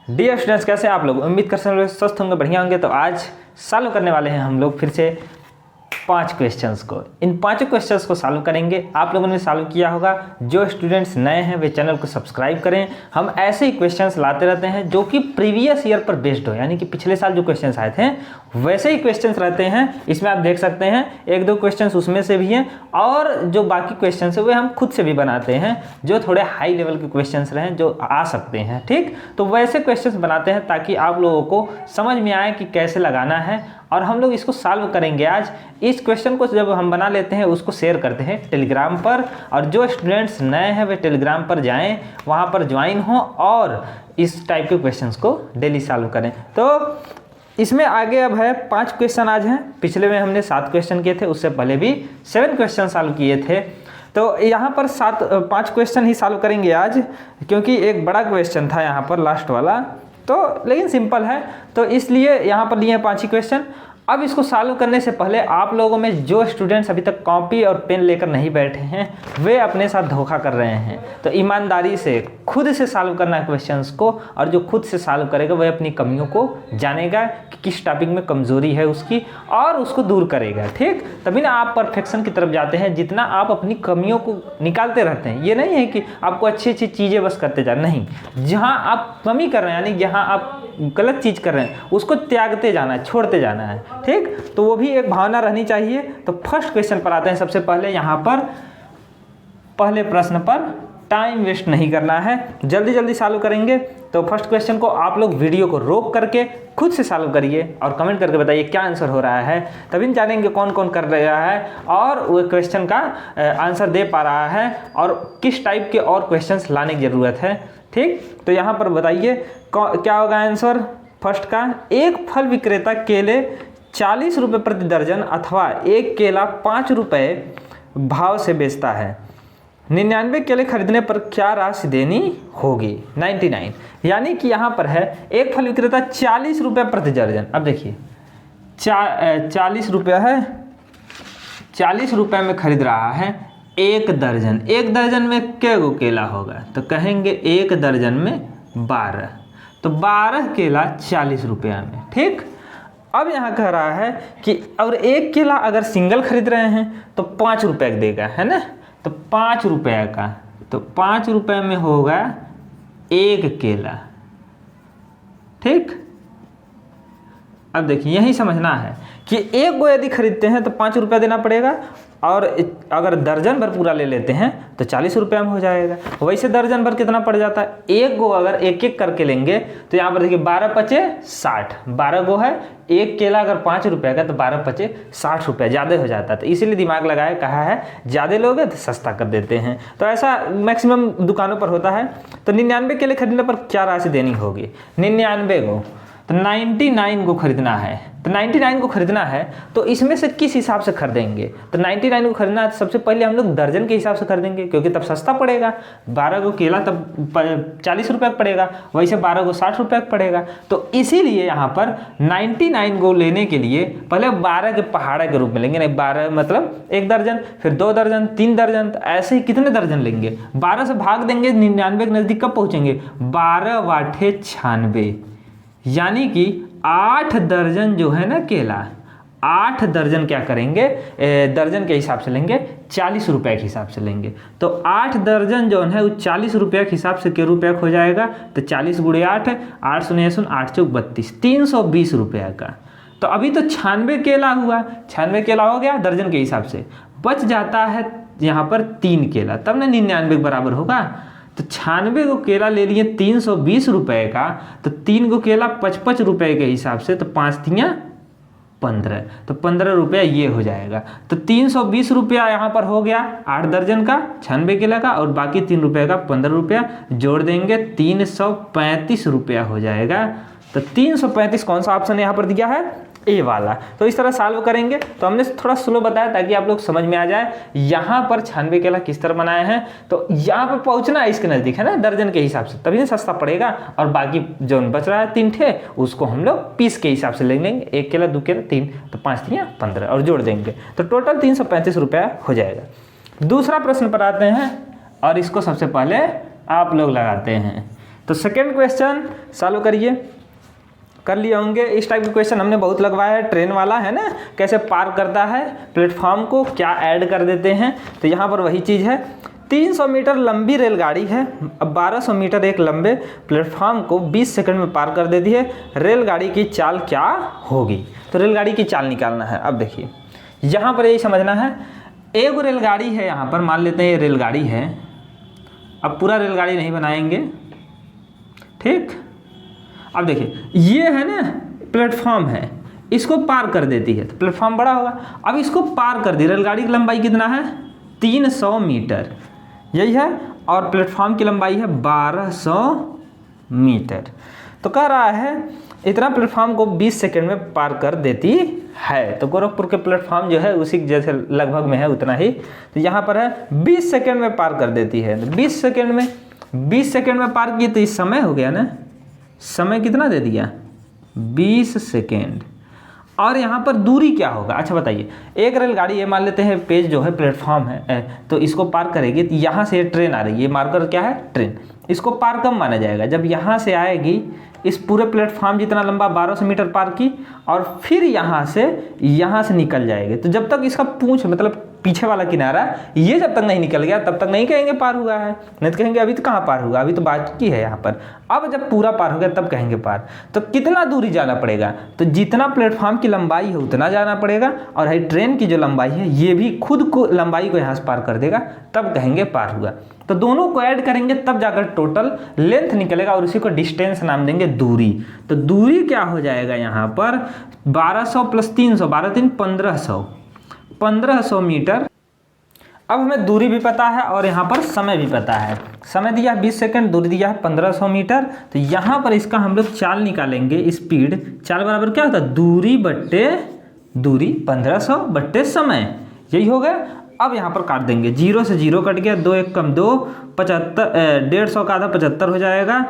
Dear students, कैसे आप लोग? उम्मीद कर सकते स्वस्थ होंगे, बढ़िया होंगे। तो आज सॉल्व करने वाले हैं हम लोग फिर से 5 क्वेश्चंस को। इन 5 क्वेश्चंस को सॉल्व करेंगे। आप लोगों ने सॉल्व किया होगा। जो स्टूडेंट्स नए हैं वे चैनल को सब्सक्राइब करें। हम ऐसे ही क्वेश्चंस लाते रहते हैं जो कि प्रीवियस ईयर पर बेस्ड हो, यानी कि पिछले साल जो क्वेश्चंस आए थे वैसे ही क्वेश्चंस रहते हैं। इसमें आप देख सकते हैं 1-2 क्वेश्चंस उसमें से भी हैं, और जो बाकी क्वेश्चंस है वे हम खुद से भी बनाते हैं, जो थोड़े हाई लेवल के क्वेश्चंस रहें जो आ सकते हैं। ठीक, तो वैसे क्वेश्चंस बनाते हैं ताकि आप लोगों को समझ में आए कि कैसे लगाना है, और हम लोग इसको सॉल्व करेंगे आज। इस क्वेश्चन को जब हम बना लेते हैं उसको शेयर करते हैं टेलीग्राम पर, और जो स्टूडेंट्स नए हैं वे टेलीग्राम पर जाएं, वहाँ पर ज्वाइन हों और इस टाइप के क्वेश्चंस को डेली सॉल्व करें। तो इसमें आगे अब है 5 क्वेश्चन आज हैं। पिछले में हमने 7 क्वेश्चन किए थे, उससे पहले भी 7 क्वेश्चन सॉल्व किए थे। तो यहाँ पर 5 क्वेश्चन ही सॉल्व करेंगे आज, क्योंकि एक बड़ा क्वेश्चन था यहाँ पर लास्ट वाला, तो लेकिन सिंपल है, तो इसलिए यहाँ पर लिए हैं 5 ही क्वेश्चन। अब इसको सॉल्व करने से पहले आप लोगों में जो स्टूडेंट्स अभी तक कॉपी और पेन लेकर नहीं बैठे हैं वे अपने साथ धोखा कर रहे हैं। तो ईमानदारी से खुद से सॉल्व करना है क्वेश्चंस को, और जो खुद से सॉल्व करेगा वह अपनी कमियों को जानेगा कि किस टॉपिक में कमज़ोरी है उसकी, और उसको दूर करेगा। ठीक, तभी ना आप परफेक्शन की तरफ जाते हैं। जितना आप अपनी कमियों को निकालते रहते हैं, ये नहीं है कि आपको अच्छी अच्छी चीज़ें बस करते जा, नहीं, जहाँ आप कमी कर रहे हैं यानी जहाँ आप गलत चीज़ कर रहे हैं उसको त्यागते जाना है, छोड़ते जाना है। ठीक, तो वो भी एक भावना रहनी चाहिए। तो फर्स्ट क्वेश्चन पर आते हैं। सबसे पहले यहाँ पर पहले प्रश्न पर टाइम वेस्ट नहीं करना है, जल्दी जल्दी सॉल्व करेंगे। तो फर्स्ट क्वेश्चन को आप लोग वीडियो को रोक करके खुद से सॉल्व करिए और कमेंट करके बताइए क्या आंसर हो रहा है, तभी जानेंगे कौन कौन कर रहा है और वो क्वेश्चन का आंसर दे पा रहा है, और किस टाइप के और क्वेश्चंस लाने की ज़रूरत है। ठीक, तो यहाँ पर बताइए क्या होगा आंसर फर्स्ट का। एक फल विक्रेता केले 40 रुपये प्रति दर्जन अथवा एक केला 5 रुपये भाव से बेचता है। 99 केले खरीदने पर क्या राशि देनी होगी? 99, यानी कि यहाँ पर है एक फल विक्रेता 40 रुपये प्रति दर्जन। अब देखिए 40 रुपये है, 40 रुपये में खरीद रहा है एक दर्जन। एक दर्जन में कै गो केला होगा? तो कहेंगे एक दर्जन में 12, तो 12 केला 40 रुपया में। ठीक, अब यहाँ कह रहा है कि और एक केला अगर सिंगल खरीद रहे हैं तो 5 रुपये का देगा, है ना, तो 5 रुपये का, तो 5 रुपये में होगा एक केला। ठीक, अब देखिए यही समझना है कि एक गो यदि खरीदते हैं तो 5 रुपया देना पड़ेगा, और अगर दर्जन भर पूरा ले लेते हैं तो 40 रुपये में हो जाएगा। वैसे दर्जन भर कितना पड़ जाता है? एक गो अगर एक एक करके लेंगे तो यहाँ पर देखिए 12 पचे 60, 12 गो है, एक केला अगर 5 रुपये का तो 12 पचे 60 रुपये, ज़्यादा हो जाता है। तो इसीलिए दिमाग लगाया, कहा है ज़्यादा लोगे तो सस्ता कर देते हैं। तो ऐसा मैक्सिमम दुकानों पर होता है। तो 99 केले खरीदने पर क्या राशि देनी होगी? 99 गो, तो 99 को खरीदना है। तो 99 को खरीदना है तो इसमें से किस हिसाब से खरीदेंगे? तो 99 को खरीदना है तो सबसे पहले हम लोग दर्जन के हिसाब से खरीदेंगे, क्योंकि तब सस्ता पड़ेगा। 12 को केला तब 40 रुपये का पड़ेगा, वैसे 12 को 60 रुपये का पड़ेगा। तो इसीलिए यहाँ पर 99 को लेने के लिए पहले 12 के पहाड़ा के रूप में लेंगे। नहीं, 12 मतलब एक दर्जन, फिर 2 दर्जन, 3 दर्जन, तो ऐसे ही कितने दर्जन लेंगे? 12 से भाग देंगे, 99 के नज़दीक कब पहुँचेंगे? 12 वाठे 96, यानी कि 8 दर्जन जो है ना केला, 8 दर्जन क्या करेंगे? दर्जन के हिसाब से लेंगे, 40 रुपये के हिसाब से लेंगे। तो 8 दर्जन जो है वो 40 रुपये के हिसाब से के रुपये हो जाएगा। तो 40 गुणे 8 है, 8 शून्य 8 चौक 32, 320 रुपये का। तो अभी तो 96 केला हुआ, 96 केला हो गया दर्जन के हिसाब से, बच जाता है यहाँ पर 3 केला, तब ना 99 के बराबर होगा। तो 96 को केला ले लिए 320 रुपये का, तो 3 को केला 55 रुपये के हिसाब से, तो 5 तियाँ 15, तो 15 रुपया ये हो जाएगा। तो 320 रुपया यहाँ पर हो गया 8 दर्जन का 96 केला का, और बाकी 3 रुपये का 15 रुपया जोड़ देंगे, 335 रुपया हो जाएगा। तो 335 कौन सा ऑप्शन यहाँ पर दिया है? ए वाला। तो इस तरह सॉल्व करेंगे। तो हमने थोड़ा स्लो बताया ताकि आप लोग समझ में आ जाए। यहाँ पर 96 केला किस तरह बनाए हैं, तो यहाँ पर पहुँचना है इसके नज़दीक, है ना, दर्जन के हिसाब से, तभी सस्ता पड़ेगा। और बाकी जो बच रहा है 3 ठे, उसको हम लोग पीस के हिसाब से ले लेंगे, 1 केला 2 केला 3, तो 5 तियाँ 15 और जोड़ देंगे, तो टोटल 335 रुपया हो जाएगा। दूसरा प्रश्न पर आते हैं, और इसको सबसे पहले आप लोग लगाते हैं। तो सेकेंड क्वेश्चन सॉल्व करिए, कर लिए होंगे। इस टाइप के क्वेश्चन हमने बहुत लगवाया है, ट्रेन वाला है ना, कैसे पार करता है प्लेटफॉर्म को, क्या ऐड कर देते हैं। तो यहाँ पर वही चीज़ है, 300 मीटर लंबी रेलगाड़ी है, अब 1200 मीटर एक लंबे प्लेटफॉर्म को 20 सेकंड में पार कर देती है, रेलगाड़ी की चाल क्या होगी। तो रेलगाड़ी की चाल निकालना है। अब देखिए यहाँ पर यही समझना है, एक रेलगाड़ी है, यहाँ पर मान लेते हैं ये रेलगाड़ी है। अब पूरा रेलगाड़ी नहीं बनाएंगे, ठीक। अब देखिए ये है ना प्लेटफॉर्म है, इसको पार कर देती है तो प्लेटफॉर्म बड़ा होगा। अब इसको पार कर दी, रेलगाड़ी की लंबाई कितना है 300 मीटर, यही है, और प्लेटफॉर्म की लंबाई है 1200 मीटर। तो कह रहा है इतना प्लेटफॉर्म को 20 सेकंड में पार कर देती है। तो गोरखपुर के प्लेटफॉर्म जो है उसी जैसे लगभग में है, उतना ही। तो यहाँ पर है 20 सेकंड में पार कर देती है। तो 20 सेकंड में पार की, तो इस समय हो गया ना, समय कितना दे दिया 20 सेकेंड। और यहाँ पर दूरी क्या होगा, अच्छा बताइए, एक रेलगाड़ी ये मान लेते हैं पेज जो है प्लेटफॉर्म है, तो इसको पार करेगी। तो यहाँ से ट्रेन आ रही है, ये मार्कर क्या है ट्रेन, इसको पार कब माना जाएगा, जब यहाँ से आएगी, इस पूरे प्लेटफॉर्म जितना लंबा 1200 मीटर पार की, और फिर यहाँ से निकल जाएगी। तो जब तक इसका पूंछ मतलब पीछे वाला किनारा ये जब तक नहीं निकल गया तब तक नहीं कहेंगे पार हुआ है, नहीं तो कहेंगे अभी तो कहाँ पार हुआ, अभी तो बाकी है यहाँ पर। अब जब पूरा पार हो गया तब कहेंगे पार। तो कितना दूरी जाना पड़ेगा, तो जितना प्लेटफॉर्म की लंबाई है उतना जाना पड़ेगा, और है ट्रेन की जो लंबाई है ये भी खुद को लंबाई को यहाँ से पार कर देगा, तब कहेंगे पार हुआ। तो दोनों को ऐड करेंगे तब जाकर टोटल लेंथ निकलेगा, और उसी को डिस्टेंस नाम देंगे दूरी। तो दूरी क्या हो जाएगा यहाँ पर 1200 प्लस 300, 12 3 1500 मीटर। अब हमें दूरी भी पता है और यहाँ पर समय भी पता है। समय दिया है 20 सेकंड, दूरी दिया है 1500 मीटर। तो यहाँ पर इसका हम लोग चाल निकालेंगे, स्पीड। चाल बराबर क्या होता है, दूरी 1500 बट्टे समय, यही हो गया। अब यहाँ पर काट देंगे, 0 से 0 कट गया, 2 1 कम 2, 75, 150 का आधा 75 हो जाएगा।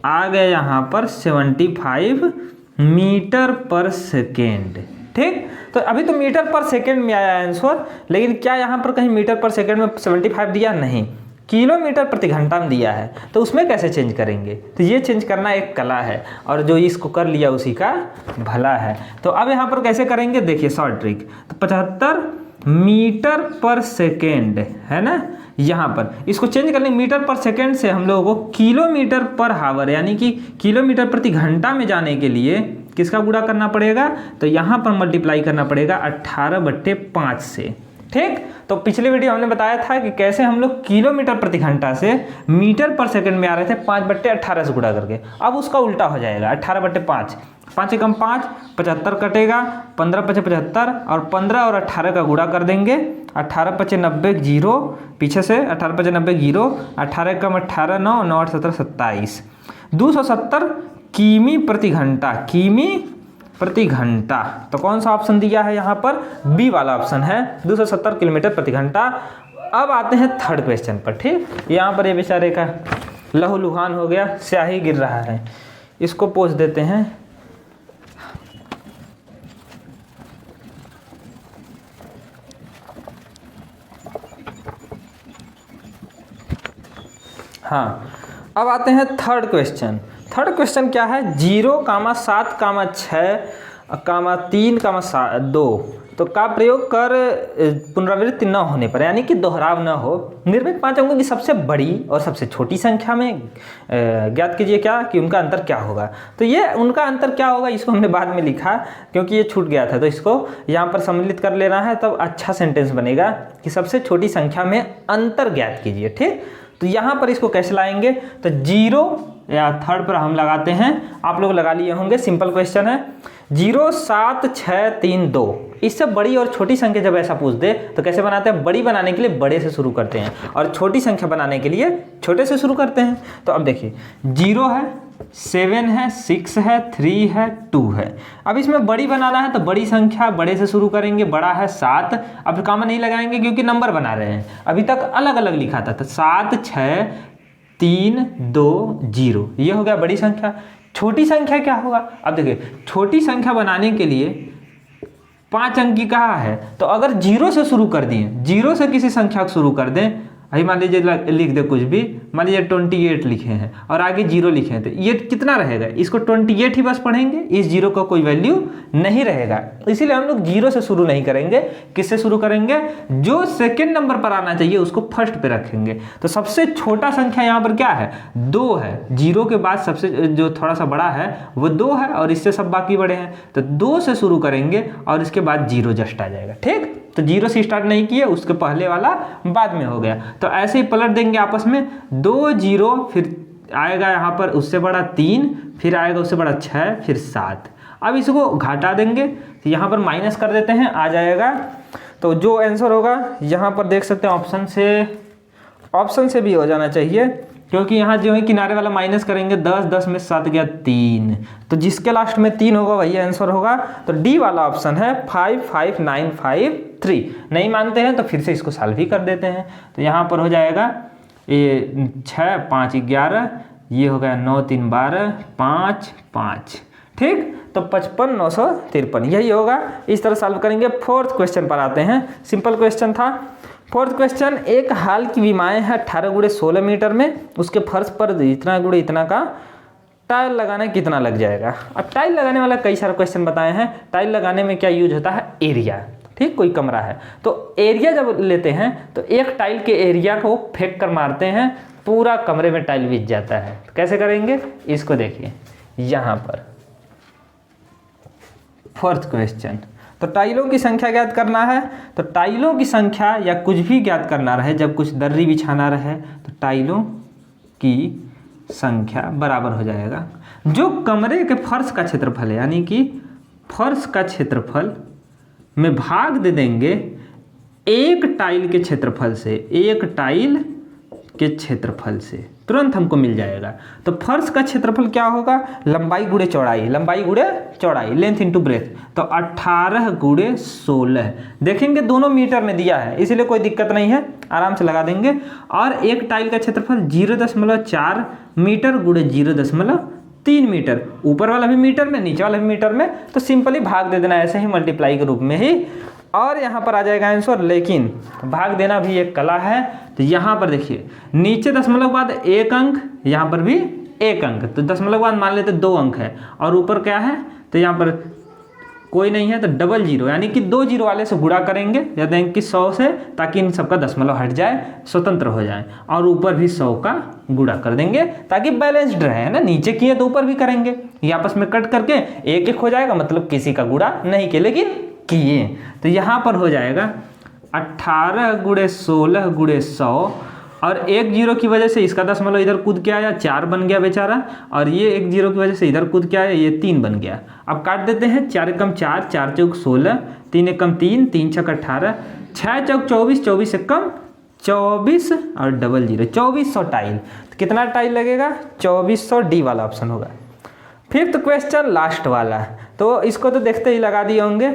आ गया यहाँ पर 75 मीटर पर सेकेंड, ठीक। तो अभी तो मीटर पर सेकेंड में आया आंसर, लेकिन क्या यहाँ पर कहीं मीटर पर सेकेंड में 75 दिया, नहीं, किलोमीटर प्रति घंटा में दिया है। तो उसमें कैसे चेंज करेंगे, तो ये चेंज करना एक कला है, और जो इसको कर लिया उसी का भला है। तो अब यहाँ पर कैसे करेंगे, देखिए शॉर्ट ट्रिक। तो 75 मीटर पर सेकेंड है ना, यहाँ पर इसको चेंज करने, मीटर पर सेकेंड से हम लोगों को किलोमीटर पर हावर यानी कि किलोमीटर प्रति घंटा में जाने के लिए किसका गुणा करना पड़ेगा, तो यहाँ पर मल्टीप्लाई करना पड़ेगा 18/5 से, ठीक। तो पिछले वीडियो हमने बताया था कि कैसे हम लोग किलोमीटर प्रति घंटा से मीटर पर सेकंड में आ रहे थे 5/18 से गुणा करके। अब उसका उल्टा हो जाएगा 18/5, 5 एकम 5, 75 कटेगा, 15 5 75, और 15 और 18 का गुणा कर देंगे, 18 5 90 0, पीछे से 18 5 90 0, 18 एकम 18 9, 9 8 17 27, 270 किमी प्रति घंटा, किमी प्रति घंटा। तो कौन सा ऑप्शन दिया है यहाँ पर, बी वाला ऑप्शन है, 270 किलोमीटर प्रति घंटा। अब आते हैं थर्ड क्वेश्चन पर, ठीक। यहाँ पर ये बेचारे का लहूलुहान हो गया, स्याही गिर रहा है, इसको पोंछ देते हैं। हाँ, अब आते हैं थर्ड क्वेश्चन। थर्ड क्वेश्चन क्या है, 0, 7, 6, 3, 2 तो का प्रयोग कर पुनरावृत्ति न होने पर, यानी कि दोहराव न हो, निर्मित 5 अंकों की सबसे बड़ी और सबसे छोटी संख्या में ज्ञात कीजिए क्या कि उनका अंतर क्या होगा। तो ये उनका अंतर क्या होगा, इसको हमने बाद में लिखा क्योंकि ये छूट गया था, तो इसको यहाँ पर सम्मिलित कर लेना है, तब अच्छा सेंटेंस बनेगा कि सबसे छोटी संख्या में अंतर ज्ञात कीजिए, ठीक। तो यहाँ पर इसको कैसे लाएंगे, तो 0 या थर्ड पर हम लगाते हैं, आप लोग लगा लिए होंगे, सिंपल क्वेश्चन है। 0 7 6 3 2, इससे बड़ी और छोटी संख्या जब ऐसा पूछ दे तो कैसे बनाते हैं, बड़ी बनाने के लिए बड़े से शुरू करते हैं, और छोटी संख्या बनाने के लिए छोटे से शुरू करते हैं। तो अब देखिए 0 है, 7 है, 6 है, 3 है, 2 है। अब इसमें बड़ी बनाना है तो बड़ी संख्या बड़े से शुरू करेंगे, बड़ा है 7। अब कॉमा नहीं लगाएंगे क्योंकि नंबर बना रहे हैं, अभी तक अलग अलग लिखा था, तो 7 6 3 2 0, ये हो गया बड़ी संख्या। छोटी संख्या क्या होगा, अब देखिए छोटी संख्या बनाने के लिए 5 अंक की कहा है, तो अगर 0 से शुरू कर दिए, 0 से किसी संख्या को शुरू कर दें, अभी मान लीजिए लिख दे कुछ भी, मान लीजिए 28 लिखे हैं और आगे 0 लिखे हैं, तो ये कितना रहेगा, इसको 28 ही बस पढ़ेंगे, इस 0 का कोई वैल्यू नहीं रहेगा। इसीलिए हम लोग 0 से शुरू नहीं करेंगे। किससे शुरू करेंगे, जो सेकेंड नंबर पर आना चाहिए उसको फर्स्ट पे रखेंगे। तो सबसे छोटा संख्या यहाँ पर क्या है, 2 है। 0 के बाद सबसे जो थोड़ा सा बड़ा है वो 2 है और इससे सब बाकी बड़े हैं, तो 2 से शुरू करेंगे और इसके बाद 0 जस्ट आ जाएगा। ठीक, तो 0 से स्टार्ट नहीं किए, उसके पहले वाला बाद में हो गया। तो ऐसे ही पलट देंगे आपस में, 2 0, फिर आएगा यहाँ पर उससे बड़ा 3, फिर आएगा उससे बड़ा 6, फिर 7। अब इसको घटा देंगे, तो यहाँ पर माइनस कर देते हैं, आ जाएगा। तो जो आंसर होगा यहाँ पर देख सकते हैं ऑप्शन से भी हो जाना चाहिए, क्योंकि यहाँ जो है किनारे वाला माइनस करेंगे, 10 10 में 7 गया 3, तो जिसके लास्ट में 3 होगा वही आंसर होगा। तो डी वाला ऑप्शन है 55953। नहीं मानते हैं तो फिर से इसको सॉल्व ही कर देते हैं। तो यहाँ पर हो जाएगा ये 6 5 11, ये हो गया 9 3 12 5 5। ठीक, तो 55 953 यही होगा। इस तरह सॉल्व करेंगे। फोर्थ क्वेश्चन पर आते हैं। सिंपल क्वेश्चन था। फोर्थ क्वेश्चन, एक हाल की विमाएँ है 18 × 16 मीटर में, उसके फर्श पर इतना × इतना का टाइल लगाने कितना लग जाएगा। अब टाइल लगाने वाला कई सारे क्वेश्चन बताए हैं। टाइल लगाने में क्या यूज होता है, एरिया। ठीक, कोई कमरा है तो एरिया जब लेते हैं तो एक टाइल के एरिया को फेंक कर मारते हैं, पूरा कमरे में टाइल बिछ जाता है। तो कैसे करेंगे, इसको देखिए यहाँ पर फोर्थ क्वेश्चन। तो टाइलों की संख्या ज्ञात करना है। तो टाइलों की संख्या या कुछ भी ज्ञात करना रहे, जब कुछ दर्री बिछाना रहे, तो टाइलों की संख्या बराबर हो जाएगा जो कमरे के फर्श का क्षेत्रफल है, यानी कि फर्श का क्षेत्रफल में भाग दे देंगे एक टाइल के क्षेत्रफल से। एक टाइल के क्षेत्रफल से तुरंत हमको मिल जाएगा। तो फर्श का क्षेत्रफल क्या होगा, लंबाई गुणे चौड़ाई, लंबाई गुणे चौड़ाई, लेंथ इनटू ब्रेथ। तो 18 × 16 देखेंगे दोनों मीटर में दिया है, इसीलिए कोई दिक्कत नहीं है, आराम से लगा देंगे। और एक टाइल का क्षेत्रफल 0.4 मीटर गुणे 0.3 मीटर, ऊपर वाला भी मीटर में नीचे वाला भी मीटर में, तो सिंपली भाग दे देना ऐसे ही मल्टीप्लाई के रूप में ही, और यहाँ पर आ जाएगा आंसर। लेकिन भाग देना भी एक कला है। तो यहाँ पर देखिए नीचे दशमलव बाद 1 अंक, यहाँ पर भी 1 अंक, तो दशमलव बाद मान लेते 2 अंक है, और ऊपर क्या है, तो यहाँ पर कोई नहीं है तो डबल 0, यानी कि 2 0 वाले से गुणा करेंगे या देंगे कि 100 से, ताकि इन सबका दशमलव हट जाए, स्वतंत्र हो जाए, और ऊपर भी 100 का गुणा कर देंगे ताकि बैलेंस्ड रहे, है ना। नीचे किए तो ऊपर भी करेंगे, ये आपस में कट करके 1 1 हो जाएगा, मतलब किसी का गुणा नहीं किए लेकिन किए। तो यहाँ पर हो जाएगा 18 × 16 × 100, और 1 0 की वजह से इसका दशमलव इधर कूद के आया, 4 बन गया बेचारा, और ये 1 0 की वजह से इधर कूद के आया, ये 3 बन गया। अब काट देते हैं, 4 × 4, 4 × 16, 3 × 3, 3 × 6 18, 6 × 24, 24 × 24 और डबल 0, 2400 टाइल। तो कितना टाइल लगेगा, 2400, डी वाला ऑप्शन होगा। फिफ्थ क्वेश्चन लास्ट वाला, तो इसको तो देखते ही लगा दिए होंगे,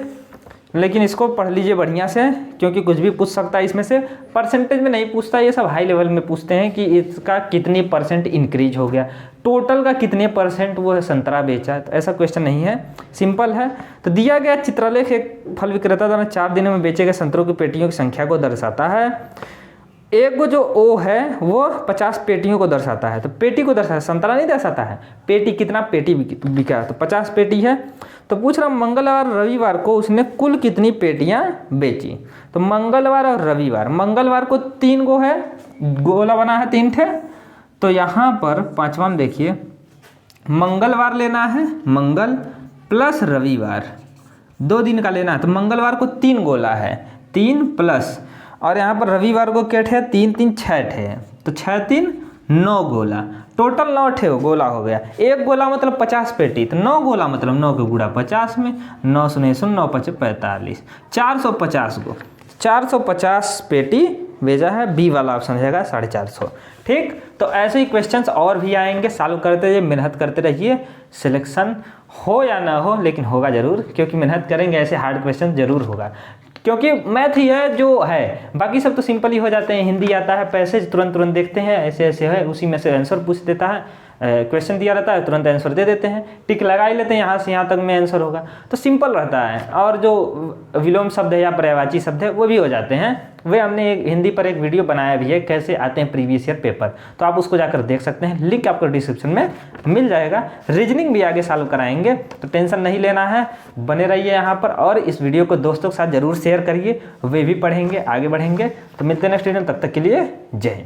लेकिन इसको पढ़ लीजिए बढ़िया से, क्योंकि कुछ भी पूछ सकता है इसमें से। परसेंटेज में नहीं पूछता, ये सब हाई लेवल में पूछते हैं कि इसका कितनी % इंक्रीज हो गया, टोटल का कितने % वो संतरा बेचा, तो ऐसा क्वेश्चन नहीं है, सिंपल है। तो दिया गया चित्रलेख एक फल विक्रेता द्वारा 4 दिनों में बेचे गए संतरों की पेटियों की संख्या को दर्शाता है। एक वो जो ओ है वो 50 पेटियों को दर्शाता है, तो पेटी को दर्शाता है, संतरा नहीं दर्शाता है। पेटी, कितना पेटी बिका, तो 50 पेटी है। तो पूछ रहा मंगलवार रविवार को उसने कुल कितनी पेटियां बेची। तो मंगलवार और रविवार, मंगलवार को 3 गो है, गोला बना है 3 ठे। तो यहाँ पर पांचवा में देखिए, मंगलवार लेना है, मंगल प्लस रविवार 2 दिन का लेना है। तो मंगलवार को 3 गोला है, 3 प्लस, और यहाँ पर रविवार को क्या ठे, 3 3 6 ठे, तो 6 3 9 गोला, टोटल 9 ठे गोला हो गया। एक गोला मतलब 50 पेटी, तो 9 गोला मतलब 9 के गुणा 50 में, 9 शून्य 9 5 45, 450 गो, 450 पेटी भेजा है। बी वाला ऑप्शन हो जाएगा 450। ठीक, तो ऐसे ही क्वेश्चंस और भी आएंगे, सॉल्व करते रहिए, मेहनत करते रहिए। सिलेक्शन हो या ना हो, लेकिन होगा जरूर, क्योंकि मेहनत करेंगे ऐसे हार्ड क्वेश्चन जरूर होगा, क्योंकि मैथ ही है जो है, बाकी सब तो सिंपल ही हो जाते हैं। हिंदी आता है, पैसेज तुरंत तुरंत देखते हैं, ऐसे ऐसे है, उसी में से आंसर पूछ देता है, क्वेश्चन दिया रहता है, तुरंत आंसर दे देते हैं, टिक लगा ही लेते हैं, यहाँ से यहाँ तक में आंसर होगा। तो सिंपल रहता है। और जो विलोम शब्द है या पर्यायवाची शब्द है वो भी हो जाते हैं। वे हमने एक हिंदी पर एक वीडियो बनाया भी है, कैसे आते हैं प्रीवियस ईयर पेपर, तो आप उसको जाकर देख सकते हैं, लिंक आपको डिस्क्रिप्शन में मिल जाएगा। रीजनिंग भी आगे सॉल्व कराएंगे, तो टेंशन नहीं लेना है, बने रहिए यहाँ पर। और इस वीडियो को दोस्तों के साथ जरूर शेयर करिए, वे भी पढ़ेंगे, आगे बढ़ेंगे। तो मिलते हैं नेक्स्ट वीडियो में, तब तक के लिए जय हिंद।